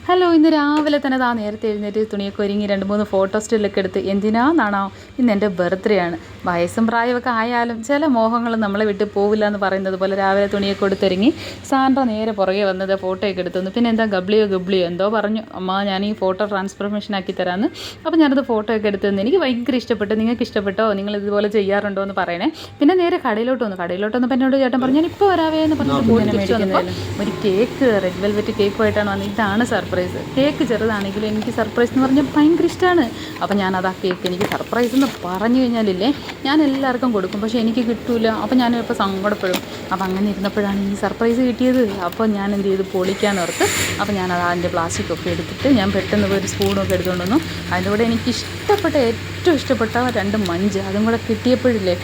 Hello, ഇന്ന് രാവിലെ തന്നെ നേരത്തെ എഴുന്നേറ്റ് തുണിയൊക്കെ ഒരുങ്ങി 2-3 ഫോട്ടോ സ്റ്റില്ലൊക്കെ എടുത്ത്. എന്തിനാണെന്നാണോ, ഇന്ന് എൻ്റെ ബർത്ത്ഡേ ആണ്. വയസ്സും പ്രായമൊക്കെ ആയാലും ചില മോഹങ്ങൾ നമ്മളെ വിട്ട് പോവില്ല എന്ന് പറയുന്നത് പോലെ രാവിലെ തുണിയൊക്കെ എടുത്തൊരുങ്ങി സാൻഡ്ര നേരെ പുറകെ വന്നത് ഫോട്ടോയൊക്കെ എടുത്തു. പിന്നെ എന്താ ഗബ്ലിയോ എന്തോ പറഞ്ഞു, അമ്മ ഞാൻ ഈ ഫോട്ടോ ട്രാൻസ്ഫർമേഷൻ ആക്കി തരാമെന്ന്. അപ്പോൾ ഞാനത് ഫോട്ടോയൊക്കെ എടുത്തു തന്നു. എനിക്ക് ഭയങ്കര ഇഷ്ടപ്പെട്ടു. നിങ്ങൾക്ക് ഇഷ്ടപ്പെട്ടോ? നിങ്ങൾ ഇതുപോലെ ചെയ്യാറുണ്ടോ എന്ന് പറയണേ. പിന്നെ നേരെ കടയിലോട്ട് വന്നപ്പോൾ എന്നോട് ചേട്ടൻ പറഞ്ഞു ഞാൻ ഇപ്പോൾ വരാവേ എന്ന് പറഞ്ഞിട്ട് ഒരു കേക്ക്, റെഡ് വെൽവെറ്റ് കേക്കുമായിട്ടാണ് വന്നത്. ഇതാണ് സർപ്രൈസ്. കേക്ക് ചെറുതാണെങ്കിലും എനിക്ക് സർപ്രൈസ് എന്ന് പറഞ്ഞാൽ ഭയങ്കര ഇഷ്ടമാണ്. അപ്പോൾ ഞാനത് ആ കേക്ക് എനിക്ക് സർപ്രൈസ് എന്ന് പറഞ്ഞു കഴിഞ്ഞാലില്ലേ, ഞാൻ എല്ലാവർക്കും കൊടുക്കും, പക്ഷേ എനിക്ക് കിട്ടില്ല. അപ്പോൾ ഞാനിപ്പോൾ സങ്കടപ്പെടും. അപ്പോൾ അങ്ങനെ ഇരുന്നപ്പോഴാണ് ഈ സർപ്രൈസ് കിട്ടിയത്. അപ്പോൾ ഞാൻ എന്ത് ചെയ്തു, പൊളിക്കാനോർത്ത്. അപ്പോൾ ഞാനത് അതിൻ്റെ പ്ലാസ്റ്റിക്കൊക്കെ എടുത്തിട്ട് ഞാൻ പെട്ടെന്ന് ഒരു സ്പൂണൊക്കെ എടുത്തുകൊണ്ട് വന്നു. അതിൻ്റെ കൂടെ എനിക്ക് ഏറ്റവും ഇഷ്ടപ്പെട്ട 2 മഞ്ച് അതും കൂടെ കിട്ടിയപ്പോഴില്ലേ,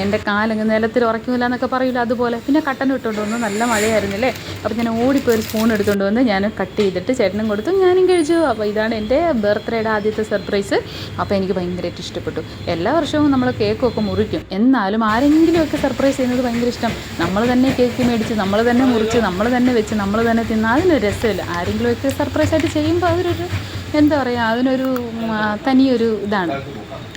എൻ്റെ കാലങ്ങ് നിലത്തിൽ ഉറക്കില്ല എന്നൊക്കെ പറയില്ല, അതുപോലെ. പിന്നെ കട്ടൻ ഇട്ടുകൊണ്ട് വന്നു, നല്ല മഴയായിരുന്നില്ലേ. അപ്പോൾ ഞാൻ ഓടിപ്പോയി ഒരു സ്പൂൺ എടുത്തുകൊണ്ട് വന്ന് ഞാൻ കട്ട് ചെയ്തിട്ട് ചേട്ടനും കൊടുത്തു, ഞാനും കഴിച്ചു. അപ്പോൾ ഇതാണ് എൻ്റെ ബർത്ത്ഡേയുടെ ആദ്യത്തെ സർപ്രൈസ്. അപ്പോൾ എനിക്ക് ഭയങ്കരമായിട്ട് ഇഷ്ടപ്പെട്ടു. എല്ലാ വർഷവും നമ്മൾ കേക്കൊക്കെ മുറിക്കും, എന്നാലും ആരെങ്കിലുമൊക്കെ സർപ്രൈസ് ചെയ്യുന്നത് ഭയങ്കര ഇഷ്ടം. നമ്മൾ തന്നെ കേക്ക് മേടിച്ച്, നമ്മൾ തന്നെ മുറിച്ച്, നമ്മൾ തന്നെ വെച്ച്, നമ്മൾ തന്നെ തിന്ന്, അതിനൊരു രസമില്ല. ആരെങ്കിലുമൊക്കെ സർപ്രൈസായിട്ട് ചെയ്യുമ്പോൾ അതിനൊരു എന്താ പറയുക, അതിനൊരു തനിയൊരു ഇതാണ്.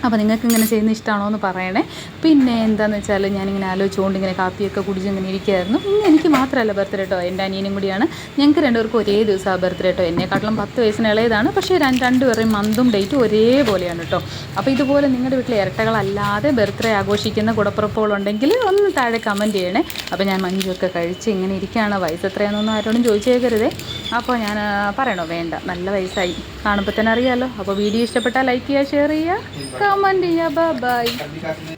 അപ്പോൾ നിങ്ങൾക്ക് ഇങ്ങനെ ചെയ്യുന്ന ഇഷ്ടമാണോ എന്ന് പറയണേ. പിന്നെ എന്താണെന്ന് വെച്ചാൽ ഞാനിങ്ങനെ ആലോചിച്ചുകൊണ്ട് ഇങ്ങനെ കാപ്പിയൊക്കെ കുടിച്ച് ഇങ്ങനെ ഇരിക്കുകയായിരുന്നു. ഇന്ന് എനിക്ക് മാത്രമല്ല ബർത്ത്ഡേ കേട്ടോ, എൻ്റെ അനിയനും കൂടിയാണ്. ഞങ്ങൾക്ക് 2 പേർക്കും ഒരേ ദിവസമാണ് ബർത്ത്ഡേ കേട്ടോ. എന്നെക്കാട്ടിലും 10 വയസ്സിന് ഇളയതാണ്, പക്ഷേ 2 പേരുടെയും മന്തും ഡേറ്റും ഒരേപോലെയാണ് കേട്ടോ. അപ്പോൾ ഇതുപോലെ നിങ്ങളുടെ വീട്ടിൽ ഇരട്ടകളല്ലാതെ ബർത്ത്ഡേ ആഘോഷിക്കുന്ന കൂടപ്പിറപ്പുകളുണ്ടെങ്കിൽ ഒന്ന് താഴെ കമൻറ്റ് ചെയ്യണേ. അപ്പോൾ ഞാൻ മഞ്ചൊക്കെ കഴിച്ച് ഇങ്ങനെ ഇരിക്കുകയാണ്. വയസ്സ് എത്രയാണെന്നൊന്നും ആരോടും ചോദിച്ചേക്കരുതേ. അപ്പോൾ ഞാൻ പറയണോ? വേണ്ട, നല്ല വയസ്സായി, കാണുമ്പോൾ തന്നെ അറിയാമല്ലോ. അപ്പോൾ വീഡിയോ ഇഷ്ടപ്പെട്ടാൽ ലൈക്ക് ചെയ്യുക, ഷെയർ ചെയ്യുക, കമൻറ്റ് ചെയ്യുക. ബൈ.